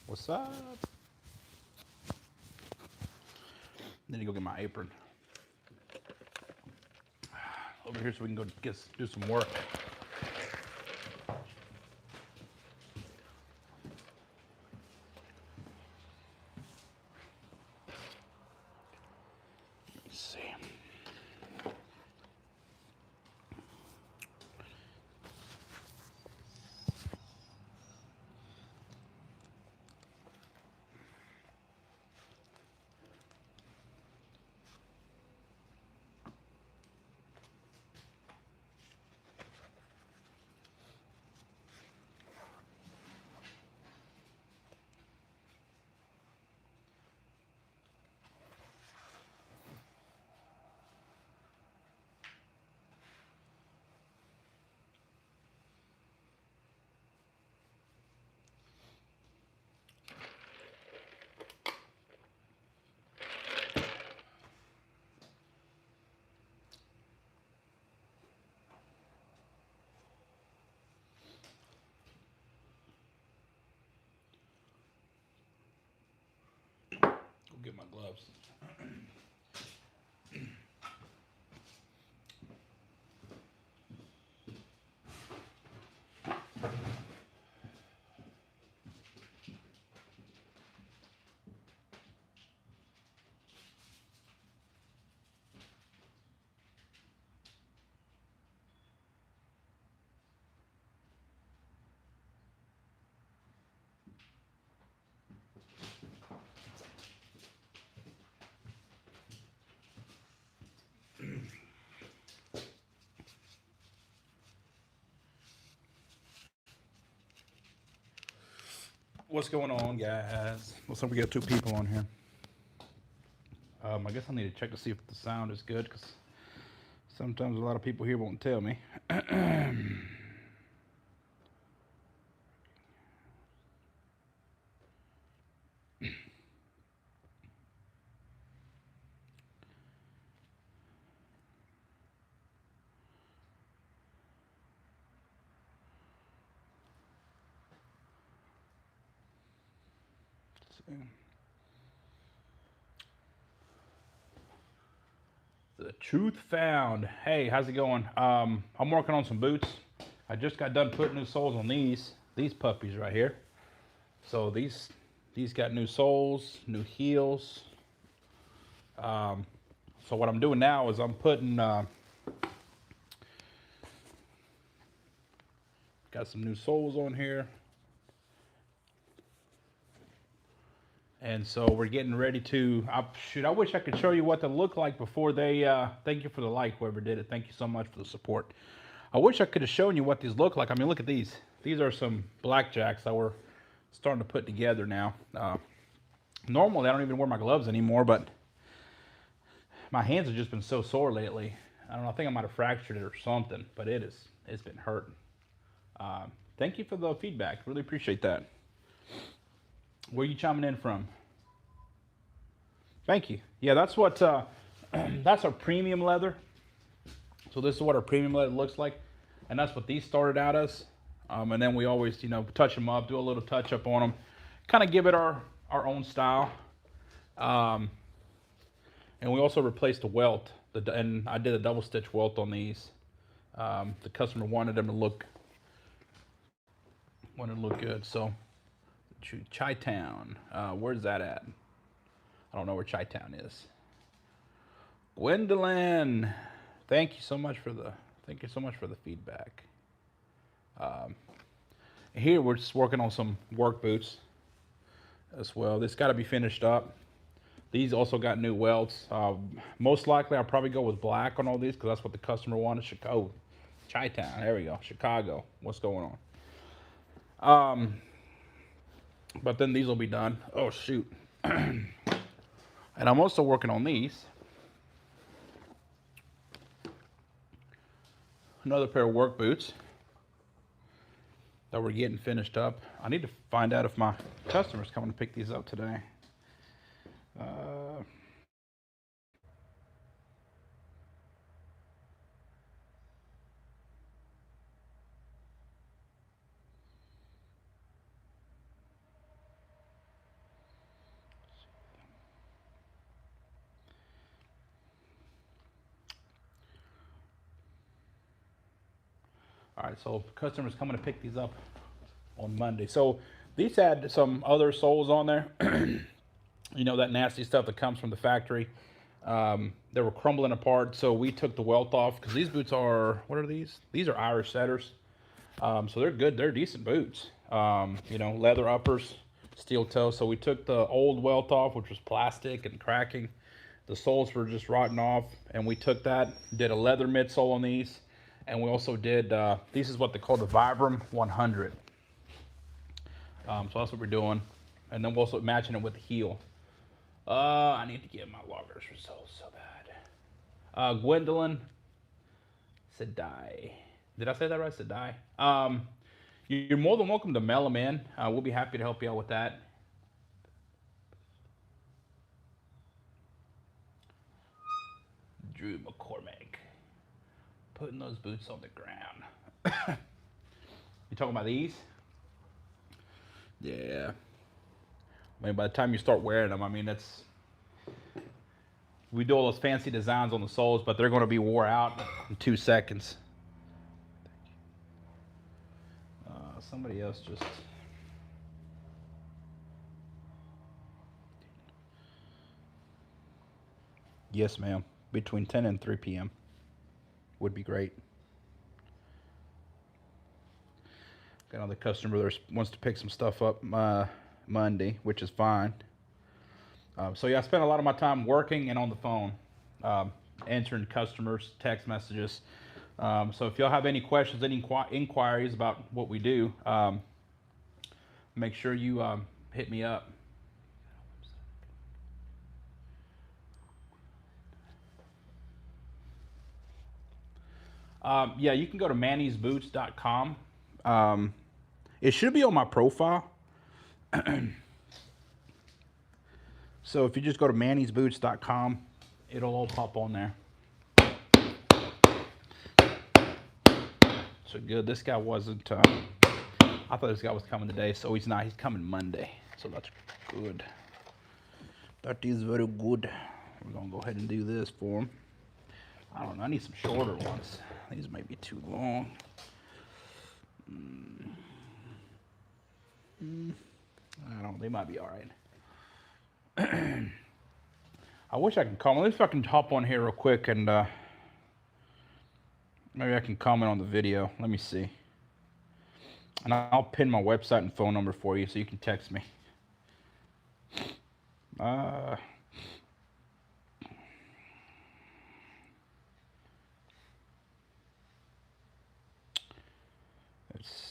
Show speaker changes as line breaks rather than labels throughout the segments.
What's up? Need to go get my apron over here so we can go do some work. Let's see. Go get my gloves. What's going on, guys? Looks like we got two people on here. I guess I need to check to see if the sound is good because sometimes a lot of people here won't tell me. The truth found. Hey, how's it going? I'm working on some boots. I just got done putting new soles on these puppies right here. So these got new soles, new heels. So what I'm doing now is I'm putting got some new soles on here. And so we're getting ready to, I wish I could show you what they look like before they, thank you for the like, whoever did it. Thank you so much for the support. I wish I could have shown you what these look like. I mean, look at these. These are some blackjacks that we're starting to put together now. Normally, I don't even wear my gloves anymore, but my hands have just been so sore lately. I don't know, I think I might have fractured it or something, but it's been hurting. Thank you for the feedback. Really appreciate that. Where are you chiming in from? Thank you. Yeah, that's what that's our premium leather. So this is what our premium leather looks like, and that's what these started out as. And then we always, touch them up, do a little touch up on them, kind of give it our own style. And we also replaced the welt, and I did a double stitch welt on these. The customer wanted them to look good. So Chi-Town, where's that at? I don't know where Chi-Town is. Gwendolyn, thank you so much for the feedback. Here we're just working on some work boots as well. This got to be finished up. These also got new welts. Most likely I'll probably go with black on all these because that's what the customer wanted. Chicago, Chi-Town, there we go. Chicago, what's going on? But then these will be done. Oh shoot. And I'm also working on these. Another pair of work boots that we're getting finished up. I need to find out if my customer's coming to pick these up today. All right, so customers coming to pick these up on Monday. So these had some other soles on there. You know, that nasty stuff that comes from the factory. They were crumbling apart, so we took the welt off because these boots are, what are these? These are Irish setters. So they're good. They're decent boots. You know, leather uppers, steel toe. So we took the old welt off, which was plastic and cracking. The soles were just rotting off, and we took that, did a leather midsole on these, and we also did, this is what they call the Vibram 100. So that's what we're doing. And then we're also matching it with the heel. I need to get my loggers results so bad. Gwendolyn Sedai. Did I say that right? Sedai. You're more than welcome to mail them in. We'll be happy to help you out with that. Drew McCormick. Putting those boots on the ground. You talking about these? Yeah. I mean, by the time you start wearing them, I mean, that's... We do all those fancy designs on the soles, but they're going to be wore out in 2 seconds. Somebody else just... Yes, ma'am. Between 10 and 3 p.m. would be great. Got another customer that wants to pick some stuff up Monday, which is fine. So yeah, I spent a lot of my time working and on the phone, answering customers' text messages. So if y'all have any questions, any inquiries about what we do, make sure you hit me up. Yeah, you can go to mannysboots.com. It should be on my profile. So if you just go to mannysboots.com, it'll all pop on there. So good. This guy wasn't, I thought this guy was coming today, so he's not. He's coming Monday. So that's good. That is very good. We're going to go ahead and do this for him. I don't know. I need some shorter ones. These might be too long. I don't know. They might be all right. I wish I could comment. Let's see if I can hop on here real quick and maybe I can comment on the video. Let me see. And I'll pin my website and phone number for you so you can text me. Let's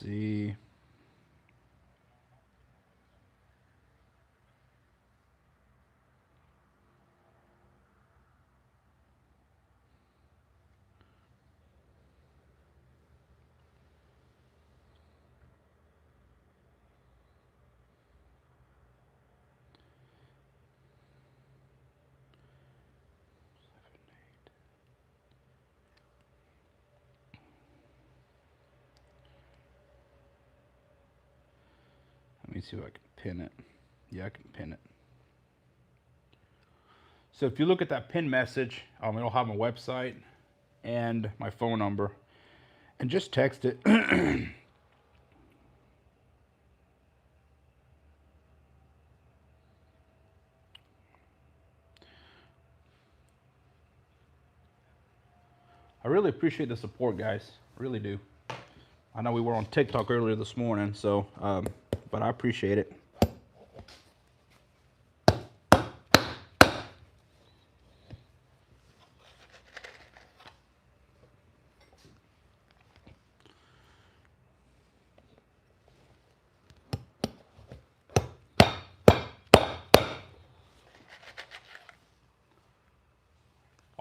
see. Let me see if I can pin it. Yeah, I can pin it. So if you look at that pin message, it'll have my website and my phone number. And just text it. I really appreciate the support, guys. I really do. I know we were on TikTok earlier this morning, so, but I appreciate it.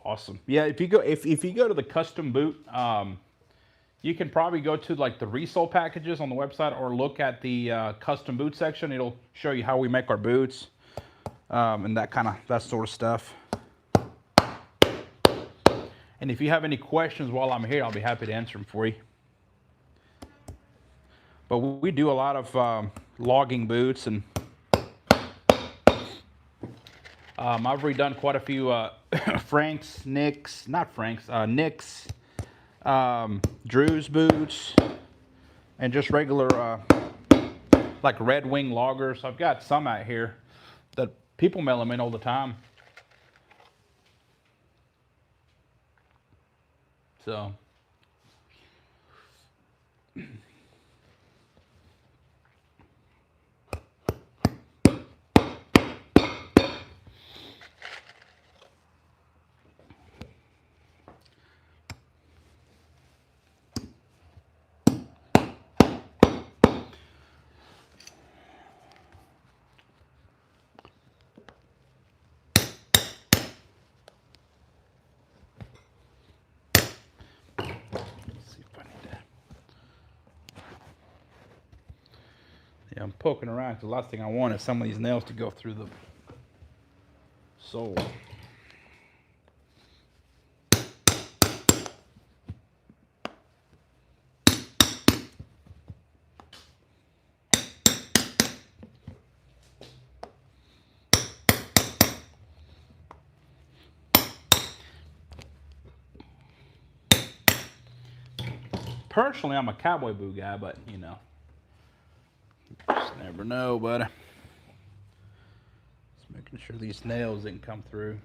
Awesome. Yeah, if you go to the custom boot, you can probably go to like the resole packages on the website or look at the custom boot section. It'll show you how we make our boots and that sort of stuff. And if you have any questions while I'm here, I'll be happy to answer them for you. But we do a lot of logging boots, and I've redone quite a few Nicks, Drew's boots, and just regular like Red Wing loggers. I've got some out here that people mail them in all the time. So yeah, I'm poking around because the last thing I want is some of these nails to go through the sole. Personally, I'm a cowboy boot guy, but you know, just never know, buddy. Just making sure these nails didn't come through.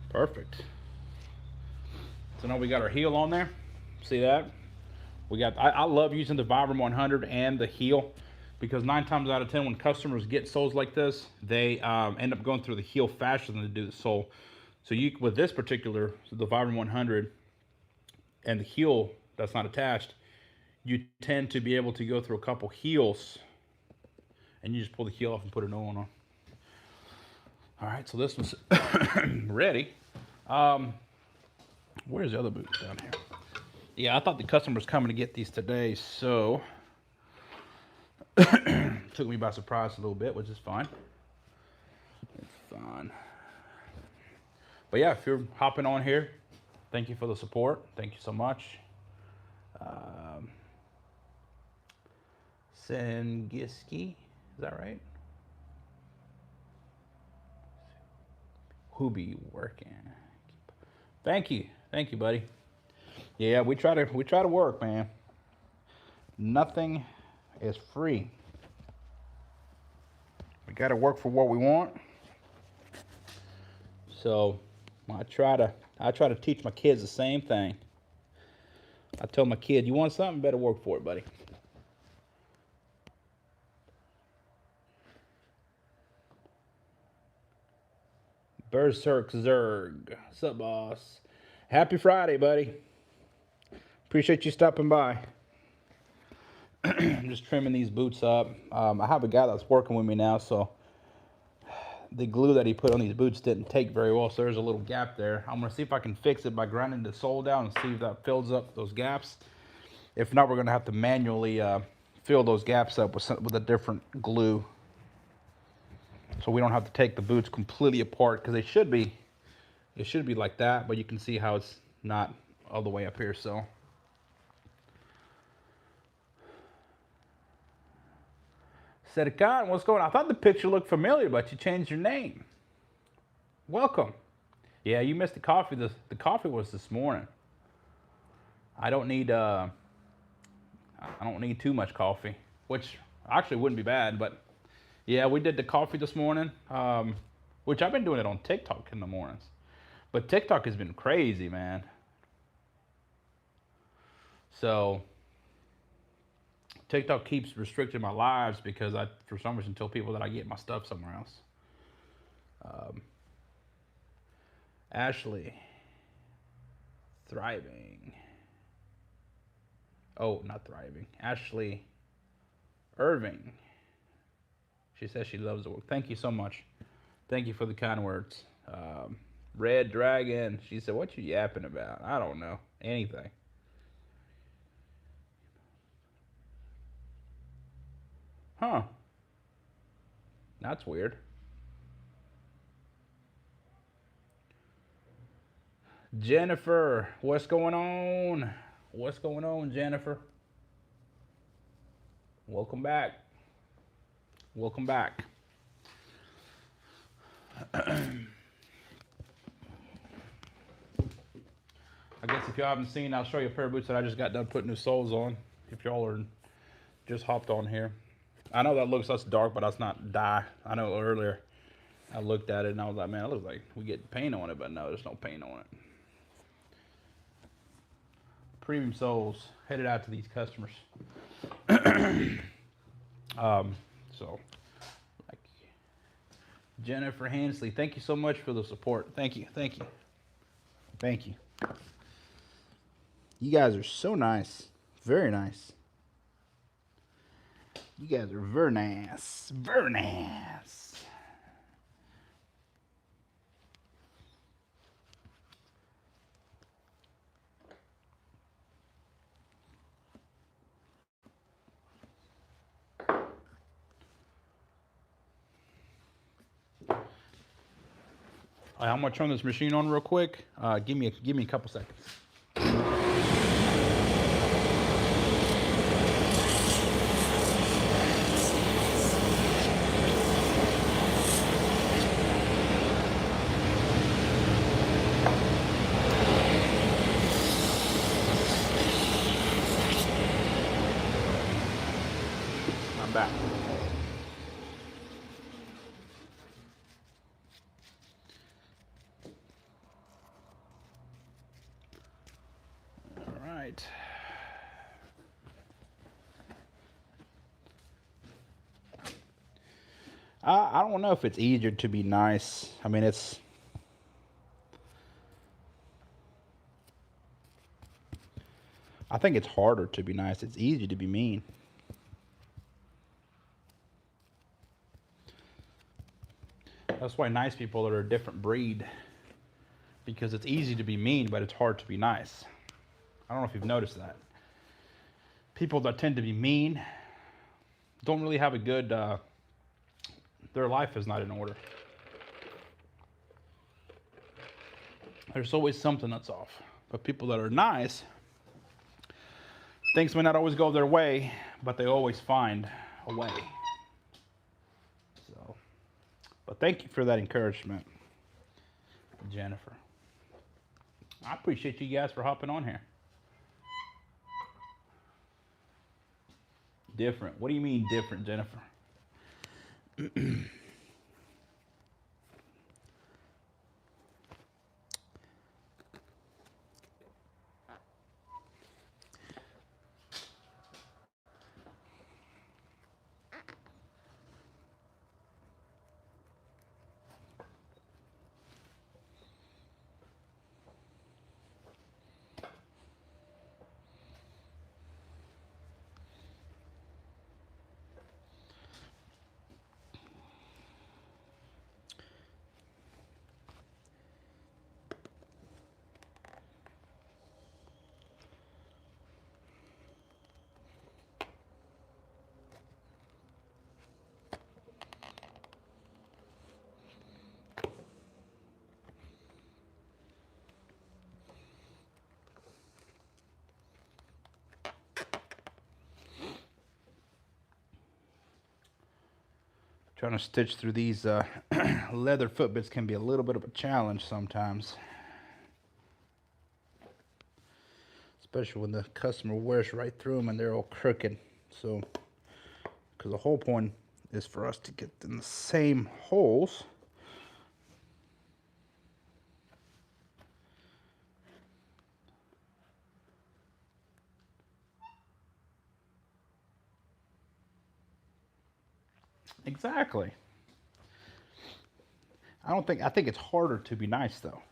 Perfect. So now we got our heel on there. See that? We got. I love using the Vibram 100 and the heel because 9 times out of 10, when customers get soles like this, they end up going through the heel faster than they do the sole. So you, with this particular, the Vibram 100 and the heel that's not attached, you tend to be able to go through a couple heels, and you just pull the heel off and put a new one on. All right, so this one's ready. Where's the other boot down here? Yeah, I thought the customer was coming to get these today, so took me by surprise a little bit, which is fine. It's fine. But yeah, if you're hopping on here, thank you for the support. Thank you so much. Sengiski, is that right? Who be working? Thank you, buddy. Yeah, we try to work, man. Nothing is free. We got to work for what we want. So I try to teach my kids the same thing. I tell my kid, you want something, better work for it, buddy. Berserk Zerg. What's up, boss? Happy Friday, buddy. Appreciate you stopping by. I'm just trimming these boots up. I have a guy that's working with me now, so the glue that he put on these boots didn't take very well, so there's a little gap there. I'm gonna see if I can fix it by grinding the sole down and see if that fills up those gaps. If not, we're gonna have to manually fill those gaps up with a different glue, so we don't have to take the boots completely apart, because it should be like that, but you can see how it's not all the way up here. So Serkan, what's going on? I thought the picture looked familiar, but you changed your name. Welcome. Yeah, you missed the coffee. The coffee was this morning. I don't need too much coffee, which actually wouldn't be bad, but yeah, we did the coffee this morning, which I've been doing it on TikTok in the mornings. But TikTok has been crazy, man. So TikTok keeps restricting my lives because I, for some reason, tell people that I get my stuff somewhere else. Ashley, thriving. Oh, not thriving. Ashley Irving. She says she loves the work. Thank you so much. Thank you for the kind words. Red Dragon. She said, "What you yapping about?" I don't know anything. Huh. That's weird. Jennifer, what's going on? What's going on, Jennifer? Welcome back. Welcome back. I guess if y'all haven't seen, I'll show you a pair of boots that I just got done putting new soles on. If y'all are just hopped on here. I know that looks less dark, but that's not dye. I know earlier I looked at it and I was like, man, it looks like we get paint on it, but no, there's no paint on it. Premium soles headed out to these customers. So, like Jennifer Hansley, thank you so much for the support. Thank you, thank you, thank you. You guys are so nice, very nice. You guys are very nice, very nice. All right, I'm gonna turn this machine on real quick. Give me a couple seconds. I'm back. All right. I don't know if it's easier to be nice. I mean, I think it's harder to be nice. It's easy to be mean. That's why nice people are a different breed. Because it's easy to be mean, but it's hard to be nice. I don't know if you've noticed that. People that tend to be mean don't really have a good, their life is not in order. There's always something that's off. But people that are nice, things may not always go their way, but they always find a way. So, but thank you for that encouragement, Jennifer. I appreciate you guys for hopping on here. Different. What do you mean different, Jennifer? Trying to stitch through these leather foot bits can be a little bit of a challenge sometimes. Especially when the customer wears right through them and they're all crooked. So, because the whole point is for us to get in the same holes. Exactly. I think it's harder to be nice though.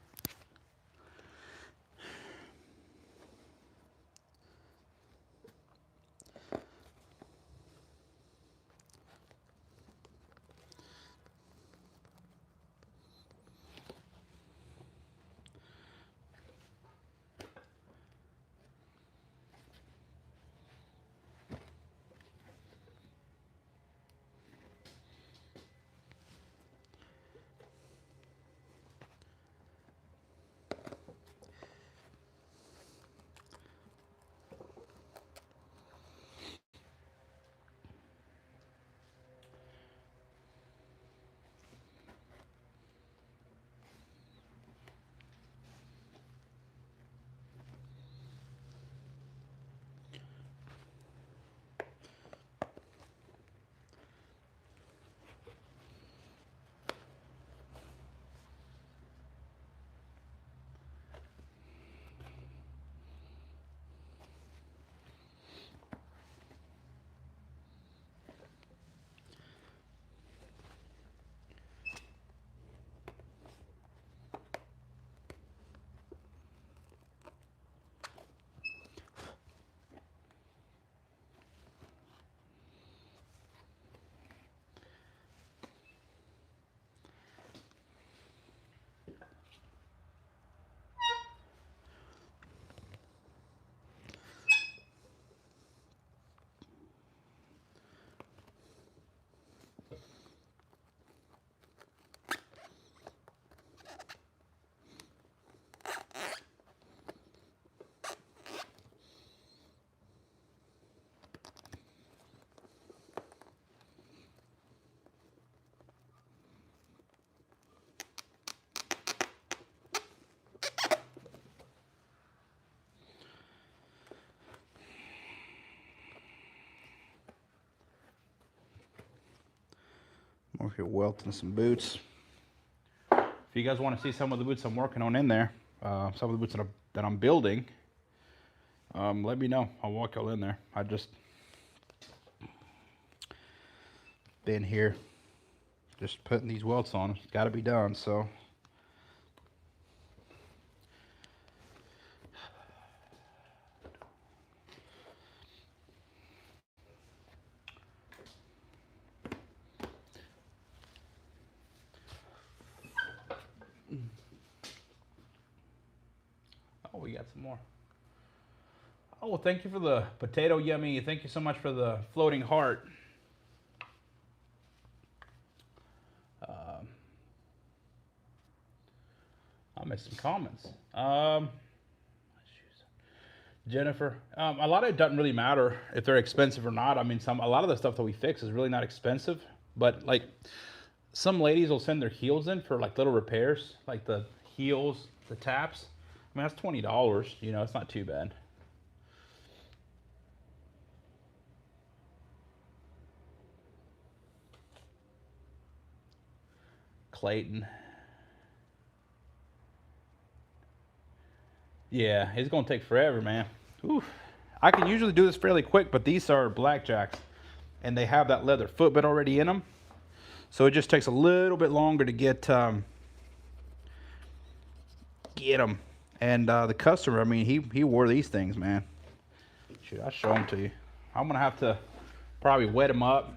We're here welting some boots. If you guys want to see some of the boots I'm working on in there, some of the boots that I'm building, let me know. I'll walk y'all in there. I just been here just putting these welts on. It's got to be done, so. Oh, we got some more. Oh, well, thank you for the potato yummy. Thank you so much for the floating heart. I missed some comments. Jennifer, a lot of it doesn't really matter if they're expensive or not. I mean, a lot of the stuff that we fix is really not expensive, but like some ladies will send their heels in for like little repairs, like the heels, the taps. I mean, that's $20. You know, it's not too bad. Clayton. Yeah, it's gonna take forever, man. Oof. I can usually do this fairly quick, but these are blackjacks, and they have that leather footbed already in them, so it just takes a little bit longer to get them. And the customer, I mean, he wore these things, man. Should I show them to you? I'm gonna have to probably wet them up.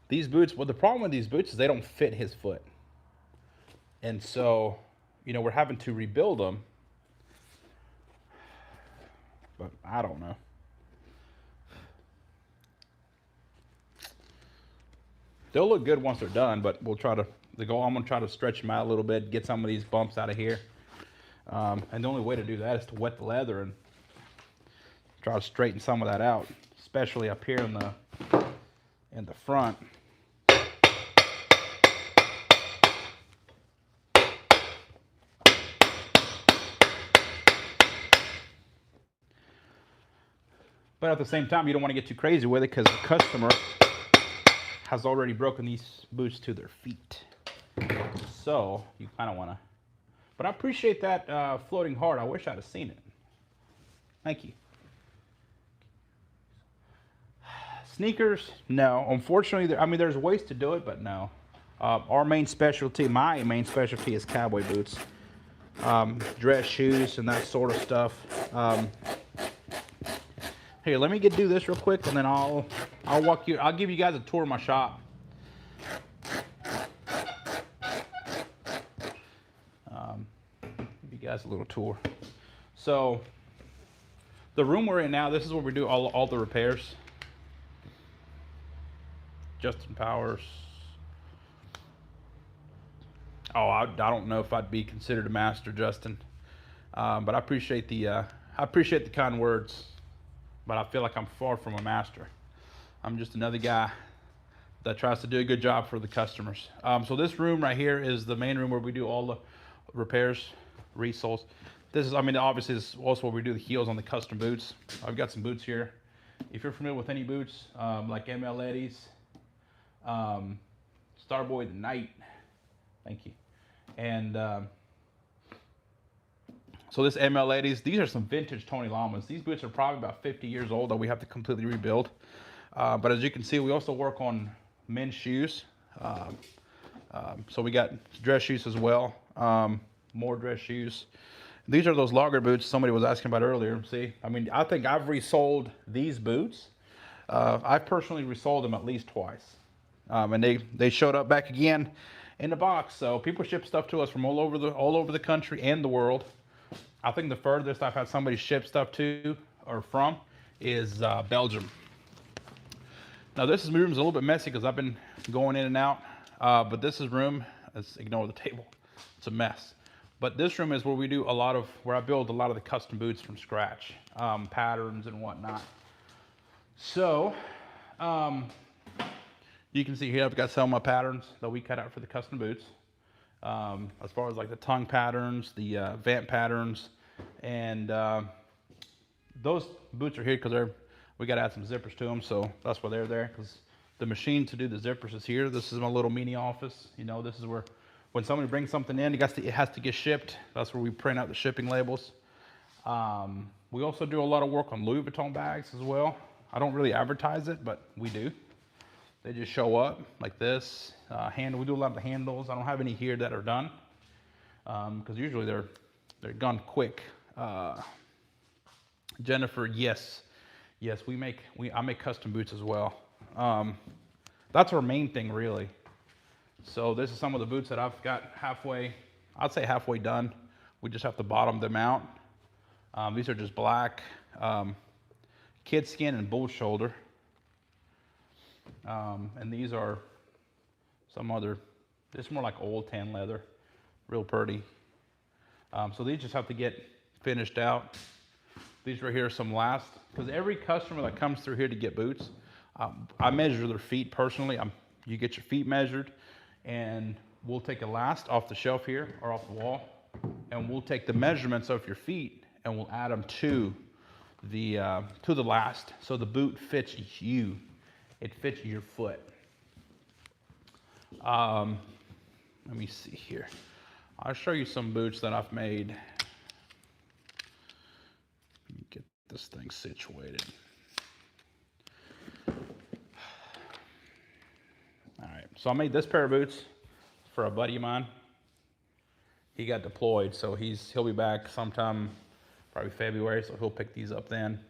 These boots, well, the problem with these boots is they don't fit his foot. And so, you know, we're having to rebuild them. But I don't know. They'll look good once they're done, but we'll try to, I'm going to try to stretch them out a little bit, get some of these bumps out of here. And the only way to do that is to wet the leather and try to straighten some of that out, especially up here in the front. But at the same time, you don't want to get too crazy with it because the customer has already broken these boots to their feet. So you kind of want to. But I appreciate that floating heart. I wish I'd have seen it. Thank you. Sneakers, no. Unfortunately, I mean, there's ways to do it, but no. Our main specialty, my main specialty, is cowboy boots, dress shoes, and that sort of stuff. Here, let me do this real quick, and then I'll walk you. I'll give you guys a tour of my shop. Give you guys a little tour. So, the room we're in now, this is where we do all the repairs. Justin Powers. Oh, I don't know if I'd be considered a master, Justin, but I appreciate the kind words. But I feel like I'm far from a master. I'm just another guy that tries to do a good job for the customers. So this room right here is the main room where we do all the repairs, resoles. This is, I mean, obviously this is also where we do the heels on the custom boots. I've got some boots here. If you're familiar with any boots, like ML Eddie's, Starboy the Knight, thank you. And so this ML Eddie's, these are some vintage Tony Lamas. These boots are probably about 50 years old that we have to completely rebuild. But as you can see, we also work on men's shoes. So we got dress shoes as well, more dress shoes. These are those logger boots somebody was asking about earlier. See, I mean, I think I've resold these boots. I've personally resold them at least twice. And they showed up back again in the box. So people ship stuff to us from all over the country and the world. I think the furthest I've had somebody ship stuff to or from is Belgium. Now this room is a little bit messy because I've been going in and out, but this is room, let's ignore the table, it's a mess. But this room is where we do where I build a lot of the custom boots from scratch, patterns and whatnot. So, you can see here I've got some of my patterns that we cut out for the custom boots. As far as like the tongue patterns, the vamp patterns, and those boots are here because we got to add some zippers to them, so that's why they're there, because the machine to do the zippers is here. This is my little mini office. You know, this is where when somebody brings something in, it has to get shipped. That's where we print out the shipping labels. We also do a lot of work on Louis Vuitton bags as well. I don't really advertise it, but we do. They just show up like this. We do a lot of the handles. I don't have any here that are done, because usually they're done quick. Jennifer, yes, I make custom boots as well. That's our main thing, really. So this is some of the boots that I've got I'd say halfway done. We just have to bottom them out. These are just black, kid skin and bull shoulder. And these are this is more like old tan leather, real pretty. So these just have to get finished out. These right here are some last, because every customer that comes through here to get boots, I measure their feet personally. You get your feet measured, and we'll take a last off the shelf here or off the wall, and we'll take the measurements of your feet and we'll add them to the last, so the boot fits you. It fits your foot. Let me see here. I'll show you some boots that I've made. Let me get this thing situated. All right, so I made this pair of boots for a buddy of mine. He got deployed, so he'll be back sometime, probably February, so he'll pick these up then.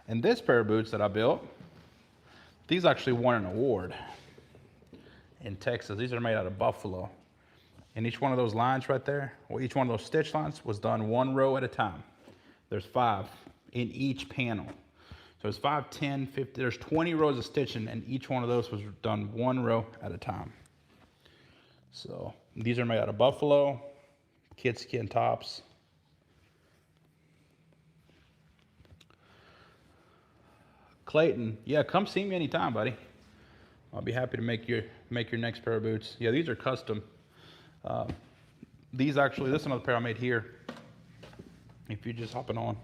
And this pair of boots that I built, these actually won an award in Texas. These are made out of buffalo. And each one of those lines right there, or each one of those stitch lines was done one row at a time. There's 5 in each panel. So it's 5, 10, 50, there's 20 rows of stitching, and each one of those was done one row at a time. So these are made out of buffalo, kid skin tops. Clayton, yeah, come see me anytime, buddy. I'll be happy to make your next pair of boots. Yeah, these are custom. This is another pair I made here. If you're just hopping on.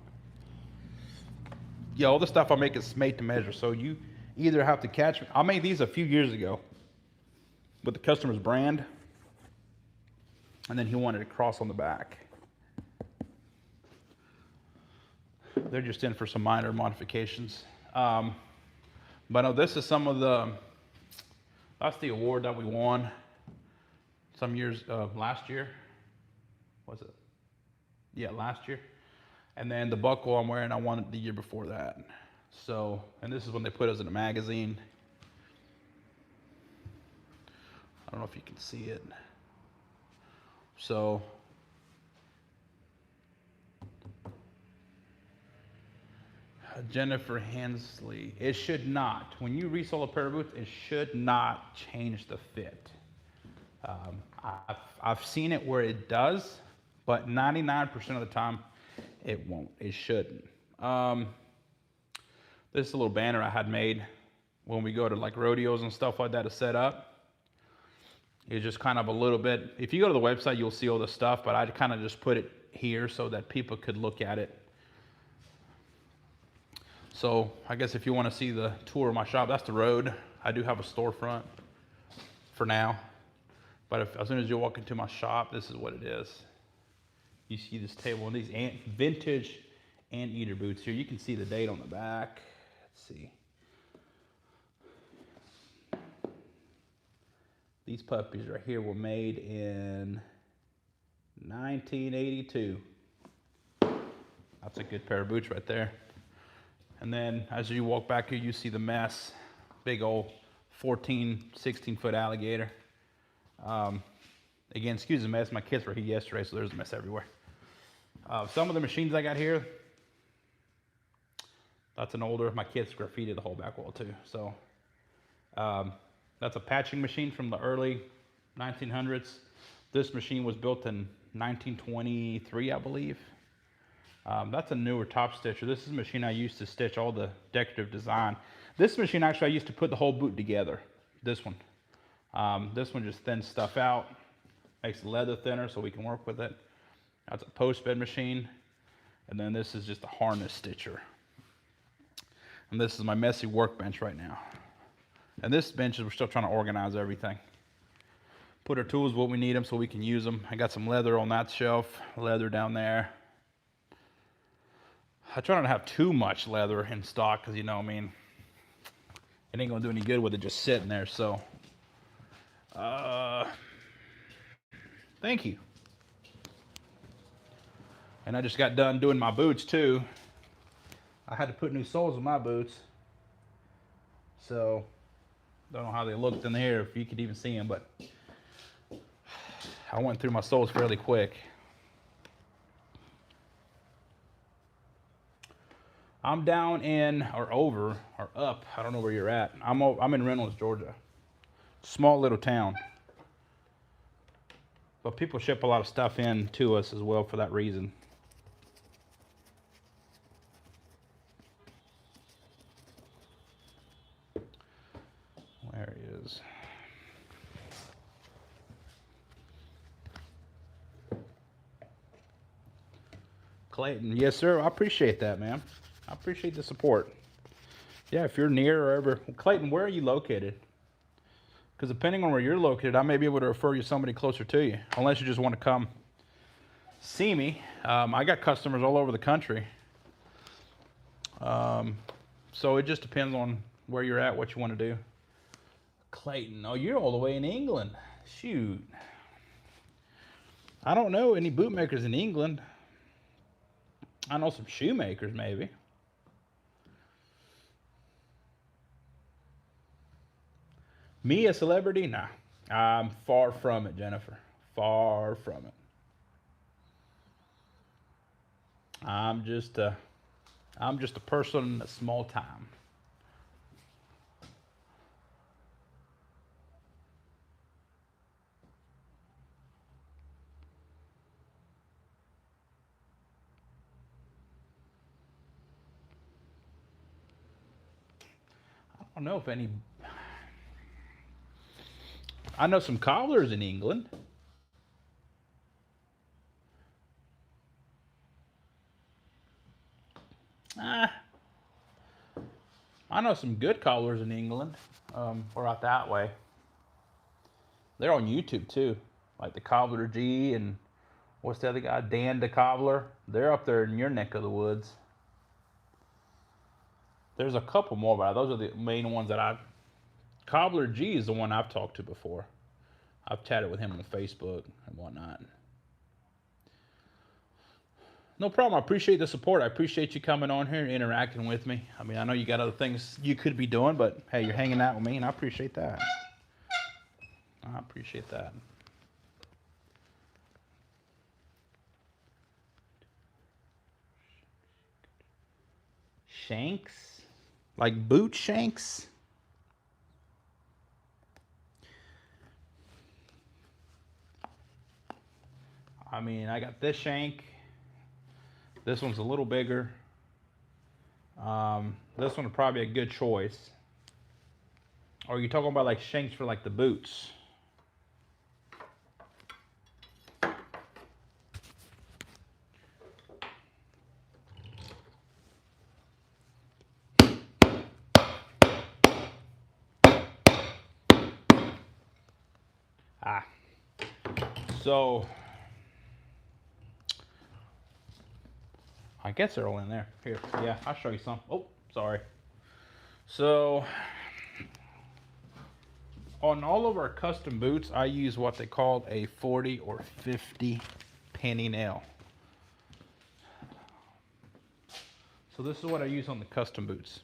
Yeah, all the stuff I make is made to measure. So you either have to catch me. I made these a few years ago with the customer's brand, and then he wanted a cross on the back. They're just in for some minor modifications. But no, this is that's the award that we won some years, last year. Was it? Yeah, last year. And then the buckle I'm wearing, I won it the year before that. So, and this is when they put us in a magazine. I don't know if you can see it. So, Jennifer Hensley, it should not. When you resole a pair of boots, it should not change the fit. I've seen it where it does, but 99% of the time, it won't. It shouldn't. This is a little banner I had made when we go to like rodeos and stuff like that to set up. It's just kind of a little bit. If you go to the website, you'll see all the stuff, but I kind of just put it here so that people could look at it. So I guess if you want to see the tour of my shop, that's the road. I do have a storefront for now, but as soon as you walk into my shop, this is what it is. You see this table and these vintage anteater boots here. You can see the date on the back. Let's see. These puppies right here were made in 1982. That's a good pair of boots right there. And then as you walk back here, you see the mess. Big old 14, 16 foot alligator. Again, excuse the mess. My kids were here yesterday, so there's a mess everywhere. Some of the machines I got here, that's an older, my kids graffitied the whole back wall too. So that's a patching machine from the early 1900s. This machine was built in 1923, I believe. That's a newer top stitcher. This is a machine I used to stitch all the decorative design. This machine actually I used to put the whole boot together. This one just thins stuff out, Makes the leather thinner so we can work with it. That's a post bed machine. And then this is just a harness stitcher. And this is my messy workbench right now. And this bench is, we're still trying to organize everything. Put our tools where we need them so we can use them. I got some leather on that shelf, leather down there. I try not to have too much leather in stock because, you know, I mean, it ain't gonna do any good with it just sitting there. So, thank you. And I just got done doing my boots too. I had to put new soles in my boots. So, don't know how they looked in here, if you could even see them, but I went through my soles fairly quick. I'm down in, or over, or up, I don't know where you're at. I'm in Reynolds, Georgia. Small little town. But people ship a lot of stuff in to us as well for that reason. There he is. Clayton, yes sir, I appreciate that, man. I appreciate the support. Yeah, if you're near or ever, Clayton, where are you located? Because depending on where you're located, I may be able to refer you somebody closer to you, unless you just want to come see me. I got customers all over the country. So it just depends on where you're at, what you want to do. Clayton, oh, you're all the way in England. Shoot. I don't know any bootmakers in England. I know some shoemakers, maybe. Me, a celebrity? Nah. I'm far from it, Jennifer. Far from it. I'm just a person in a small time. I don't know if any. I know some cobblers in England. I know some good cobblers in England, or out that way. They're on YouTube too, like the Cobbler G and what's the other guy, Dan the Cobbler. They're up there in your neck of the woods. There's a couple more, but those are the main ones that I've. Cobbler G is the one I've talked to before. I've chatted with him on Facebook and whatnot. No problem. I appreciate the support. I appreciate you coming on here and interacting with me. I mean, I know you got other things you could be doing, but hey, you're hanging out with me, and I appreciate that. I appreciate that. Shanks? Like boot shanks? I mean, I got this shank. This one's a little bigger. This one would probably be a good choice. Or are you talking about like shanks for like the boots? So I guess they're all in there. Here, yeah, I'll show you some. Oh, sorry. So on all of our custom boots, I use what they call a 40 or 50 penny nail. So this is what I use on the custom boots.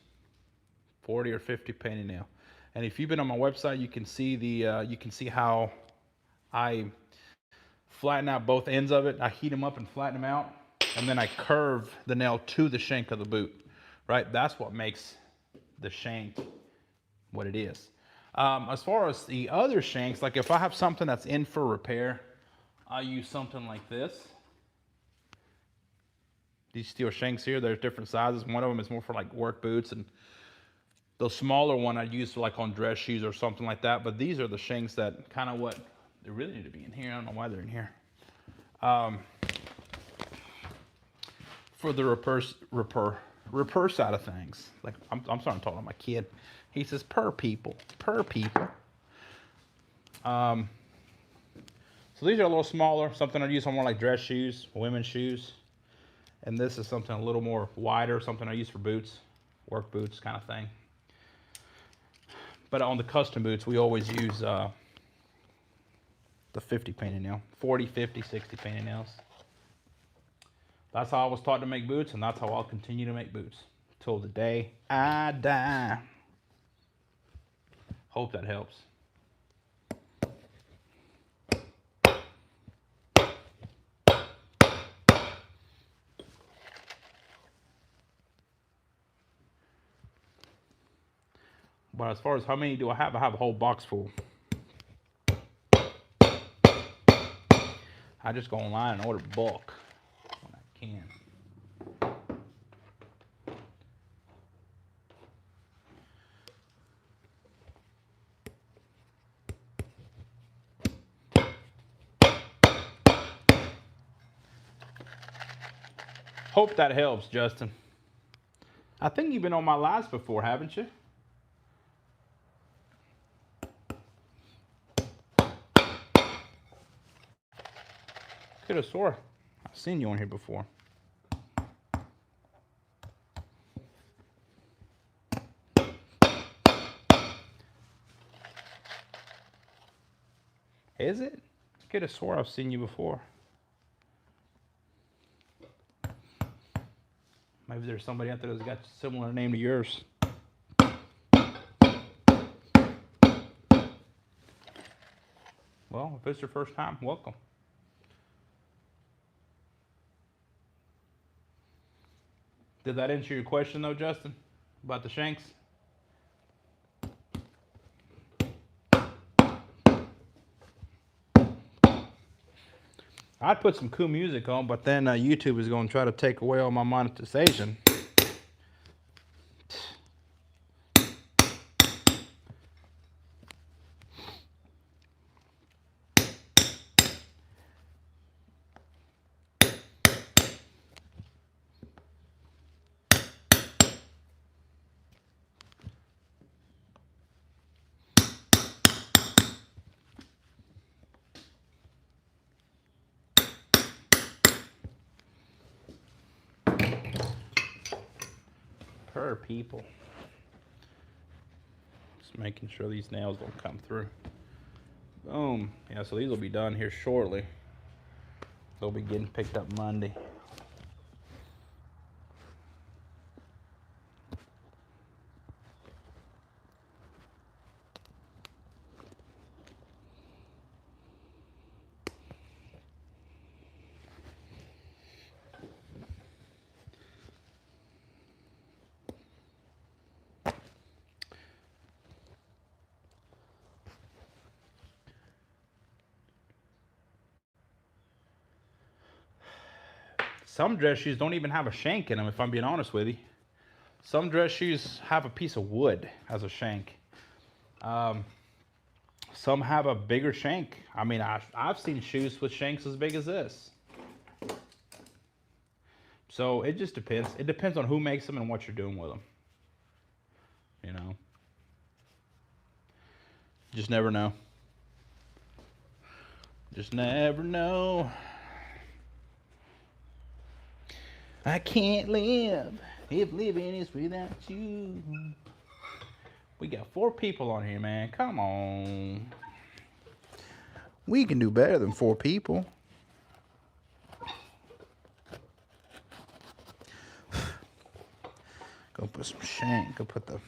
40 or 50 penny nail. And if you've been on my website, you can see how I flatten out both ends of it. I heat them up and flatten them out, and then I curve the nail to the shank of the boot, right? That's what makes the shank what it is. As far as the other shanks, like if I have something that's in for repair, I use something like this. These steel shanks here, there's different sizes. One of them is more for like work boots, and the smaller one I'd use for like on dress shoes or something like that. But these are the shanks that kind of what They really need to be in here. I don't know why they're in here. Um, for the repair side of things. Like I'm starting to talk to my kid. He says per people. Um, so these are a little smaller, something I use on more like dress shoes, women's shoes. And this is something a little more wider, something I use for boots, work boots kind of thing. But on the custom boots, we always use the 50 painted nail, 40, 50, 60 painted nails. That's how I was taught to make boots, and that's how I'll continue to make boots till the day I die. Hope that helps. But as far as how many do I have a whole box full. I just go online and order bulk when I can. Hope that helps, Justin. I think you've been on my lives before, haven't you? Could have swore I've seen you on here before. Is it? Could have swore I've seen you before. Maybe there's somebody out there that's got a similar name to yours. Well, if it's your first time, welcome. Did that answer your question though, Justin? About the shanks? I'd put some cool music on, but then YouTube is going to try to take away all my monetization. Per people. Just making sure these nails don't come through. Boom. Yeah, so these will be done here shortly. They'll be getting picked up Monday. Some dress shoes don't even have a shank in them, if I'm being honest with you. Some dress shoes have a piece of wood as a shank. Some have a bigger shank. I mean, I've seen shoes with shanks as big as this. So it just depends. It depends on who makes them and what you're doing with them. You know? Just never know. Just never know. I can't live if living is without you. We got 4 people on here, man. Come on. We can do better than 4 people. Go put some shank. Go put the...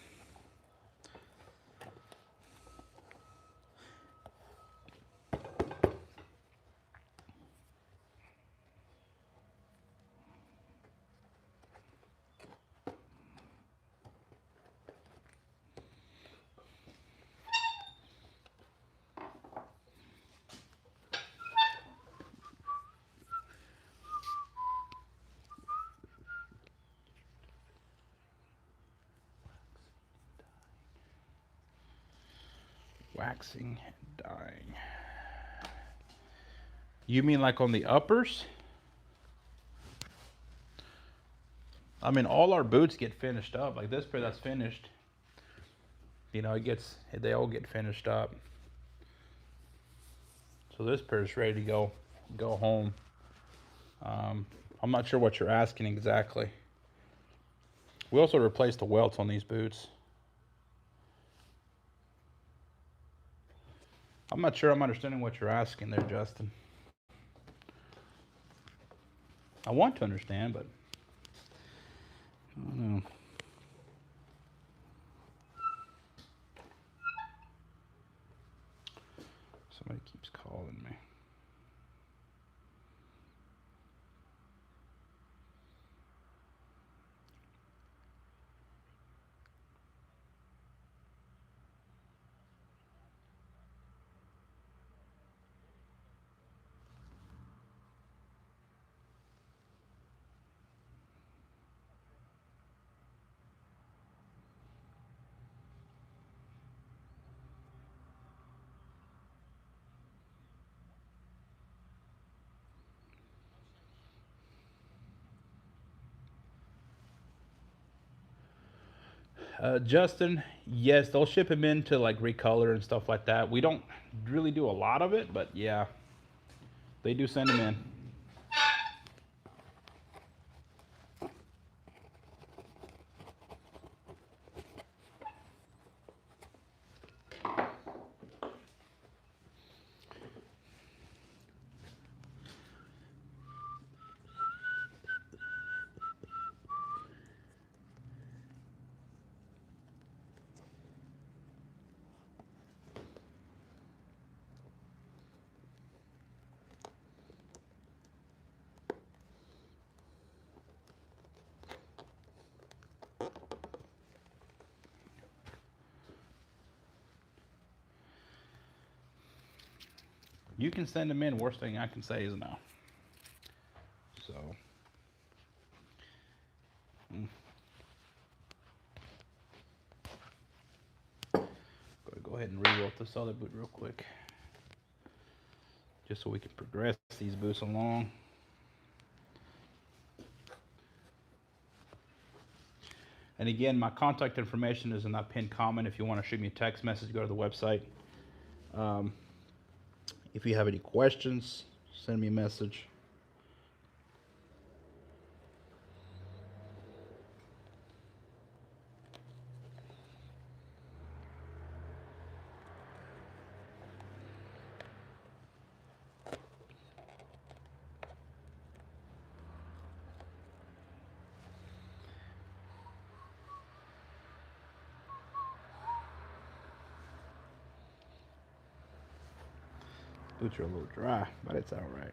waxing and dyeing. You mean like on the uppers? I mean, all our boots get finished up. Like this pair that's finished, you know, they all get finished up. So this pair is ready to go home. I'm not sure what you're asking exactly. We also replaced the welts on these boots. I'm not sure I'm understanding what you're asking there, Justin. I want to understand, but I don't know. Somebody keeps calling me. Justin, yes, they'll ship them in to like recolor and stuff like that. We don't really do a lot of it, but yeah, they do send them in. You can send them in. Worst thing I can say is no. So, go ahead and re-welt this other boot real quick, just so we can progress these boots along. And again, my contact information is in that pinned comment. If you want to shoot me a text message, go to the website. If you have any questions, send me a message. Boots are a little dry, but it's all right.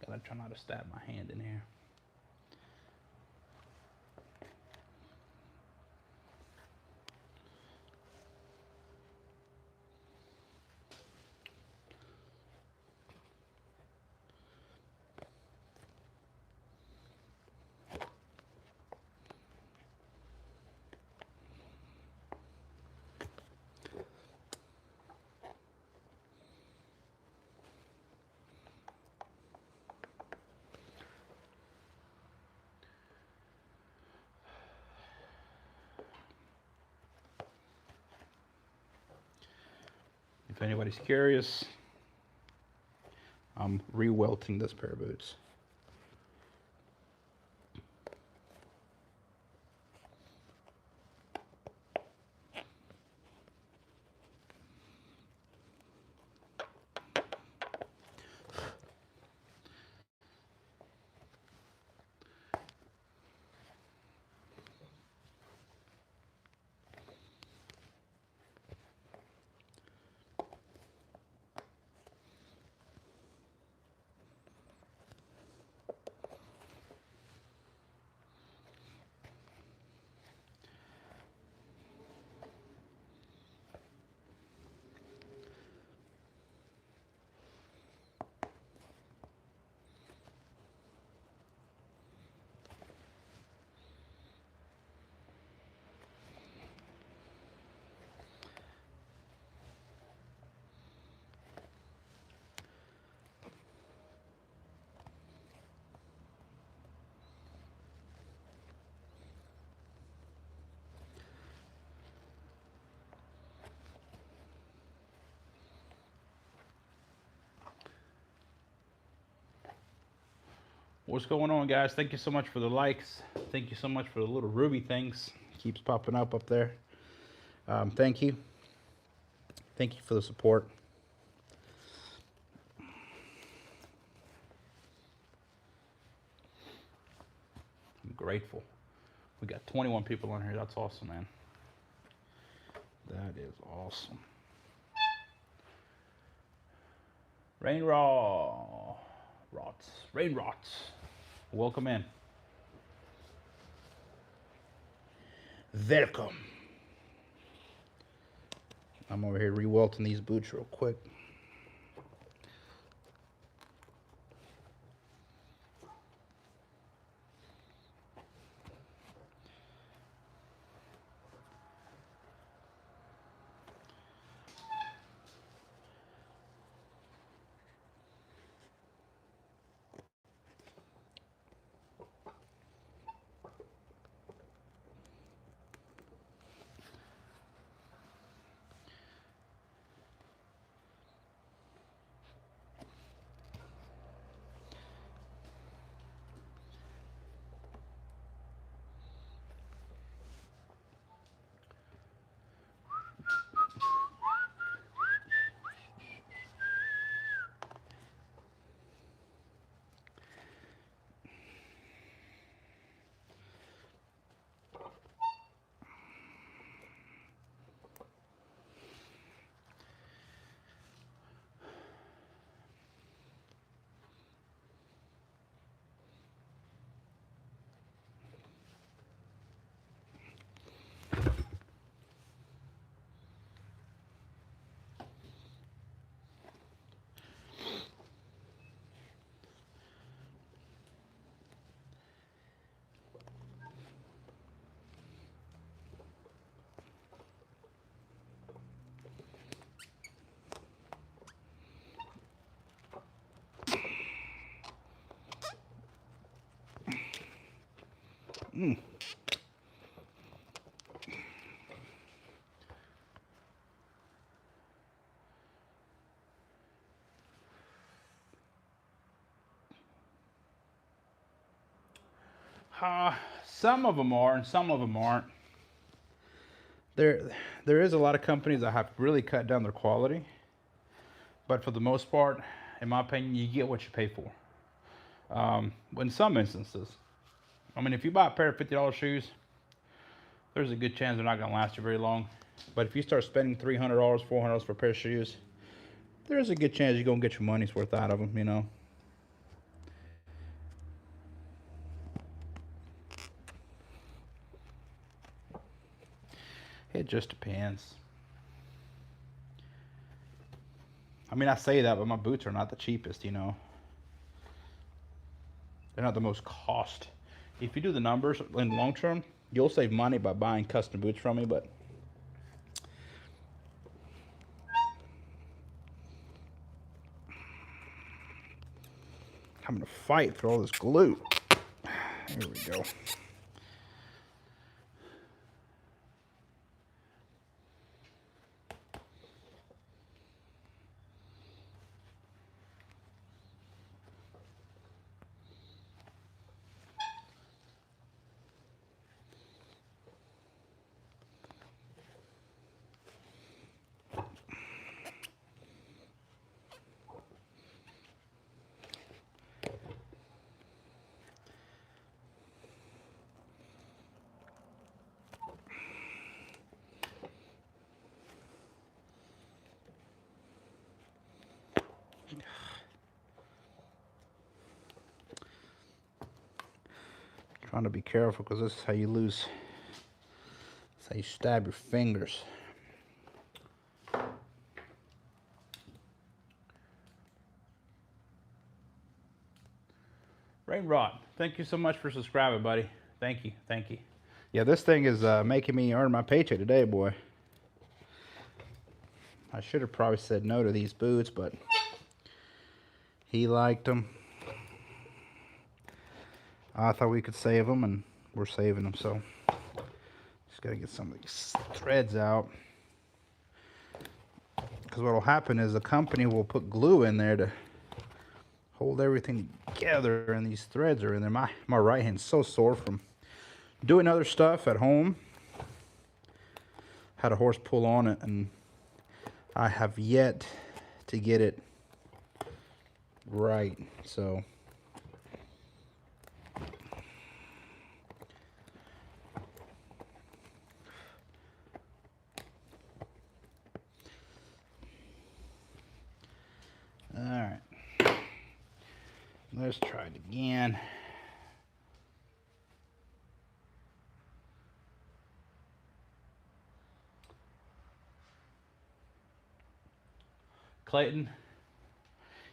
Gotta try not to stab my hand in here. If anybody's curious, I'm re-welting this pair of boots. What's going on, guys? Thank you so much for the likes. Thank you so much for the little ruby things. Keeps popping up there. Thank you. Thank you for the support. I'm grateful. We got 21 people on here. That's awesome, man. That is awesome. Rain rots. Rain rots. Welcome in. Welcome. I'm over here re-welting these boots real quick. Some of them are, and some of them aren't. There is a lot of companies that have really cut down their quality, but for the most part, in my opinion, you get what you pay for. In some instances, I mean, if you buy a pair of $50 shoes, there's a good chance they're not going to last you very long. But if you start spending $300, $400 for a pair of shoes, there's a good chance you're going to get your money's worth out of them, you know. It just depends. I mean, I say that, but my boots are not the cheapest, you know. They're not the most cost. If you do the numbers in the long term, you'll save money by buying custom boots from me, but I'm gonna fight for all this glue. Here we go. Trying to be careful because this is how you lose. This is how you stab your fingers. Rain Rod, thank you so much for subscribing, buddy. Thank you, thank you. Yeah, this thing is making me earn my paycheck today, boy. I should have probably said no to these boots, but he liked them. I thought we could save them, and we're saving them, so just gotta get some of these threads out. Because what will happen is the company will put glue in there to hold everything together, and these threads are in there. My right hand's so sore from doing other stuff at home. Had a horse pull on it, and I have yet to get it right. So all right, let's try it again. Clayton.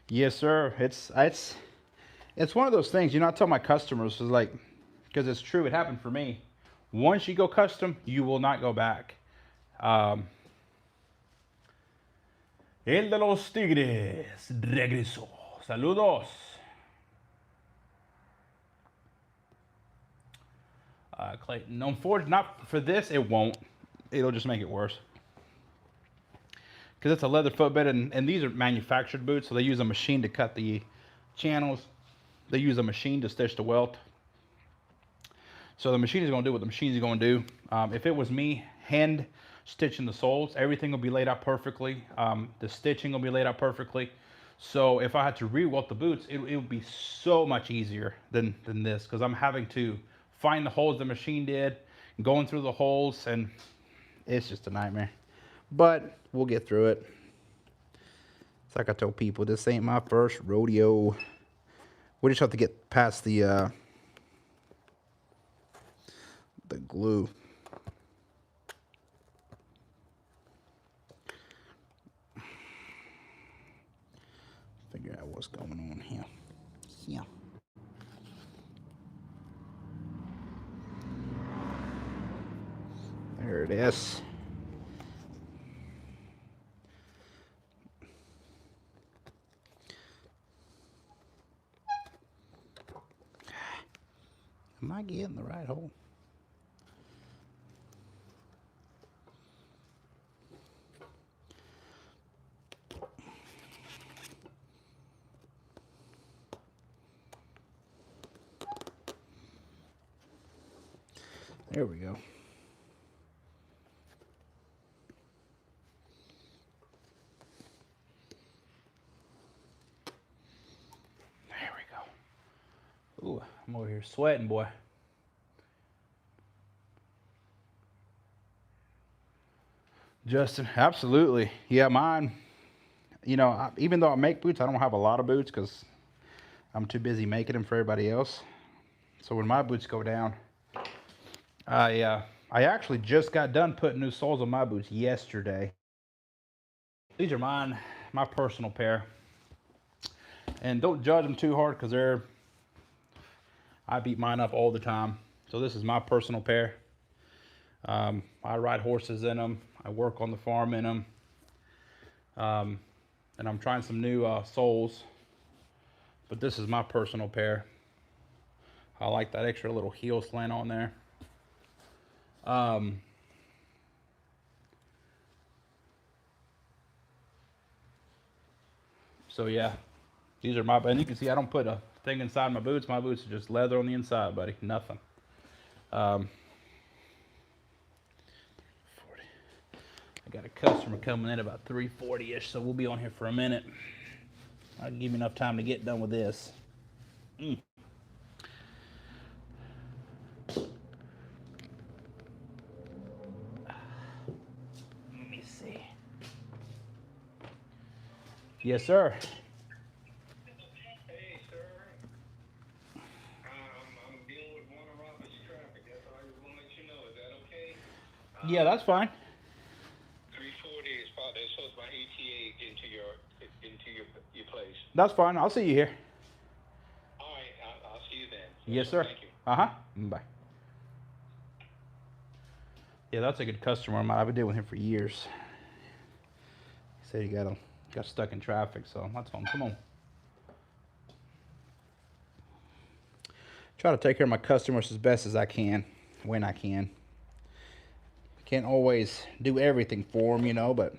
Yes, sir. It's one of those things, you know, I tell my customers, is like, because it's true, it happened for me. Once you go custom, you will not go back. El de los Tigres regresó. Saludos. Clayton, unfortunately, not for this, it won't. It'll just make it worse. Because it's a leather footbed, and these are manufactured boots, so they use a machine to cut the channels. They use a machine to stitch the welt. So the machine is going to do what the machine is going to do. If it was me hand stitching the soles, everything will be laid out perfectly. The stitching will be laid out perfectly. So if I had to re-welt the boots, it would be so much easier than this, because I'm having to find the holes the machine did, going through the holes, and it's just a nightmare. But we'll get through it. It's like I told people, this ain't my first rodeo. We just have to get past the glue. Figure out what's going on here. Yeah. There it is. Am I getting the right hole? There we go. There we go. Ooh, I'm over here sweating, boy. Justin, absolutely. Yeah, mine, you know, even though I make boots, I don't have a lot of boots because I'm too busy making them for everybody else. So when my boots go down, I actually just got done putting new soles on my boots yesterday. These are mine, my personal pair. And don't judge them too hard, because I beat mine up all the time. So this is my personal pair. I ride horses in them. I work on the farm in them. And I'm trying some new soles. But this is my personal pair. I like that extra little heel slant on there. So yeah, these are my, and you can see I don't put a thing inside my boots. My boots are just leather on the inside, buddy. Nothing. 40. I got a customer coming in about 3:40-ish, so we'll be on here for a minute. I'll give you enough time to get done with this. Let me see. Yes, sir.
Hey, sir. I'm dealing with Warner Robins traffic. That's all I just want to let you know. Is that okay?
Yeah, that's fine.
340 is probably so it's my ETA into your place.
That's fine. I'll see you here.
All right, I'll see you then.
Yes, sir.
Thank you.
Bye. Yeah, that's a good customer of mine. I've been dealing with him for years. He said he got stuck in traffic, so I told him, come on. Try to take care of my customers as best as I can, when I can. Can't always do everything for them, you know, but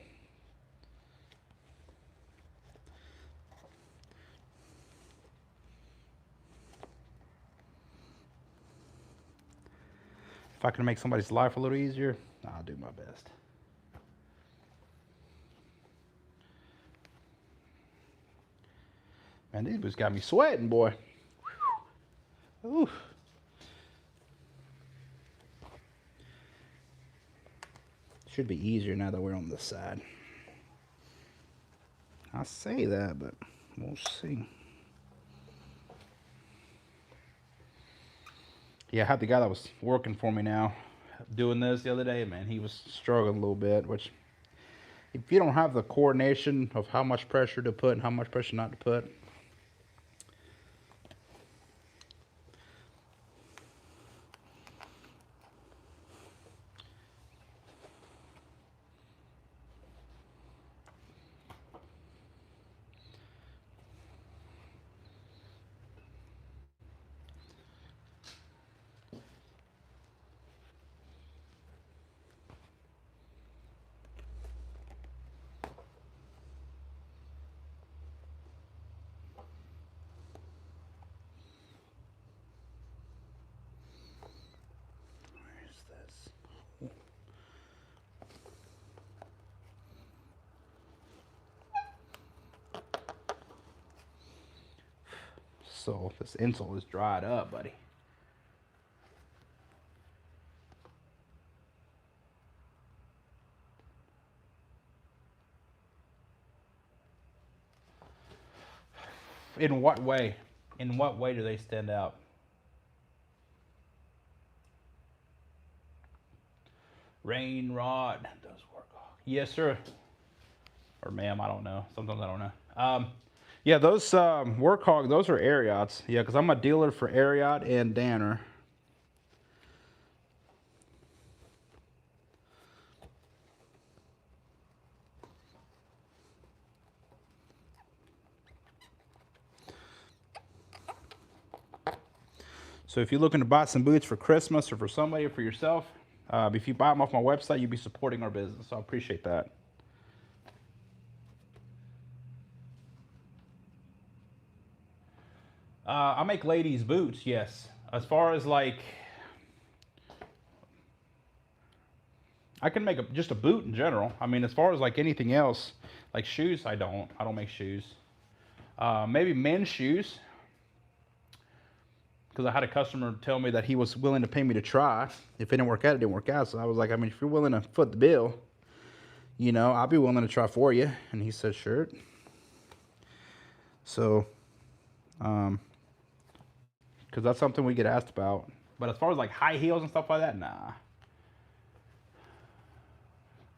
If I can make somebody's life a little easier, I'll do my best. Man, these boots got me sweating, boy. Ooh. Should be easier now that we're on this side. I say that, but we'll see. Yeah, I had the guy that was working for me now doing this the other day, man. He was struggling a little bit, which if you don't have the coordination of how much pressure to put and how much pressure not to put, so this insole is dried up, buddy. In what way? In what way do they stand out? Rain rod does work. Yes, sir. Or ma'am, I don't know. Sometimes I don't know. Yeah, those work hog, those are Ariots. Yeah, because I'm a dealer for Ariot and Danner. So if you're looking to buy some boots for Christmas or for somebody or for yourself, if you buy them off my website, you'll be supporting our business. So I appreciate that. I make ladies' boots, yes. As far as like, I can make just a boot in general. I mean, as far as like anything else, like shoes, I don't make shoes. Maybe men's shoes, because I had a customer tell me that he was willing to pay me to try. If it didn't work out, it didn't work out. So I was like, I mean, if you're willing to foot the bill, you know, I'll be willing to try for you. And he said, sure. So, because that's something we get asked about. But as far as like high heels and stuff like that, nah.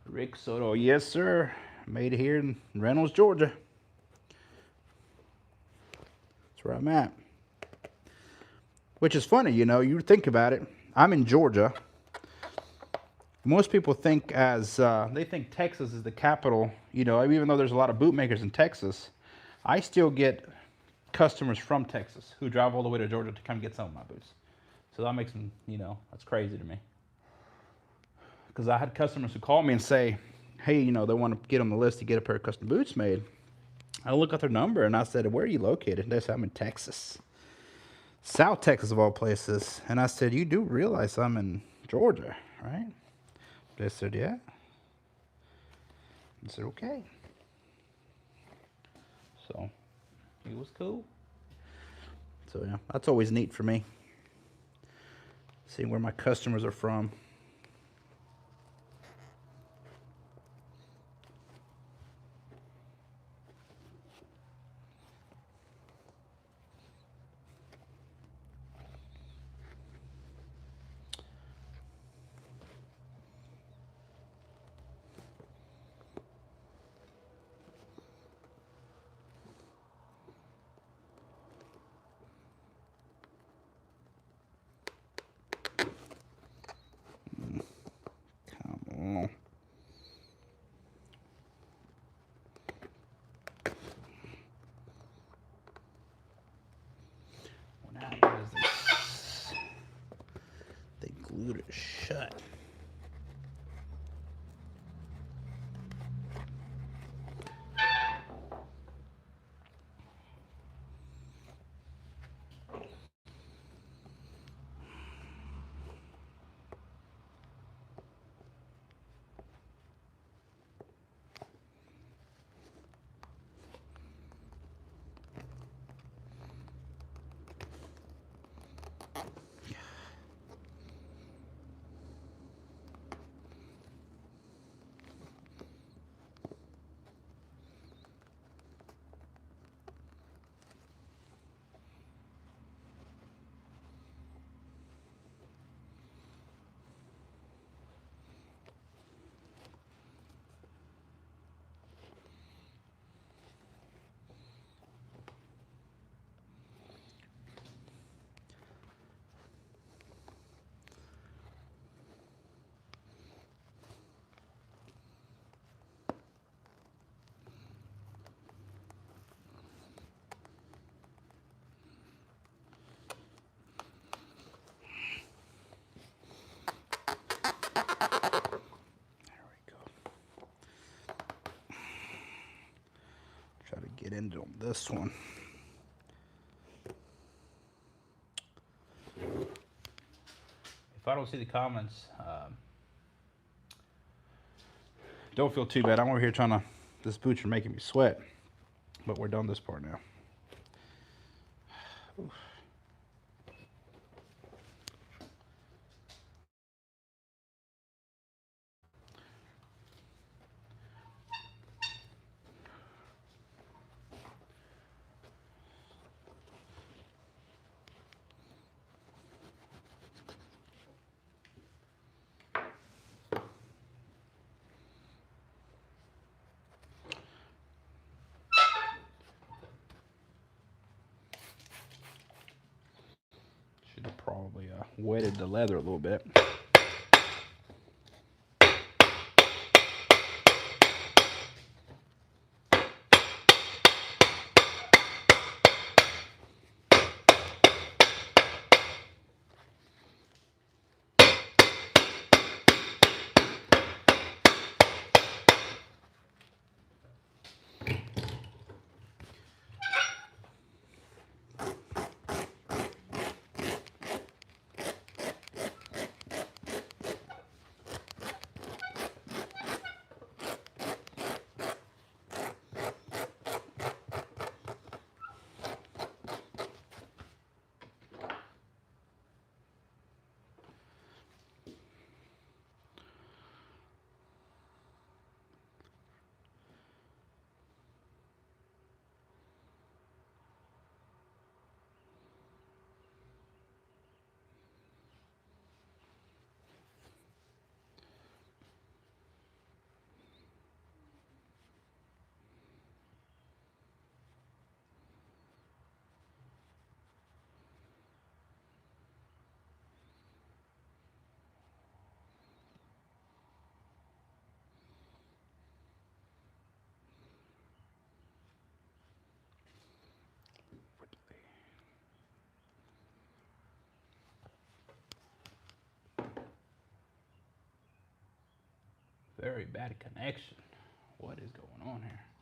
Rick Soto, yes sir. Made it here in Reynolds, Georgia. That's where I'm at. Which is funny, you know, you think about it. I'm in Georgia. Most people think they think Texas is the capital, you know, even though there's a lot of bootmakers in Texas, I still get customers from Texas who drive all the way to Georgia to come get some of my boots. So that makes them, you know, that's crazy to me. Because I had customers who call me and say, hey, you know, they want to get on the list to get a pair of custom boots made. I look at their number and I said, where are you located? They said, I'm in Texas. South Texas of all places. And I said, you do realize I'm in Georgia, right? They said, yeah. I said, okay. So he was cool. So yeah, that's always neat for me. Seeing where my customers are from. Come on. What happened is they glued it shut. get into on this one. If I don't see the comments, don't feel too bad. I'm over here trying to, this boots are making me sweat, but we're done this part now. Oof. Should have probably wetted the leather a little bit. Very bad connection. What is going on here?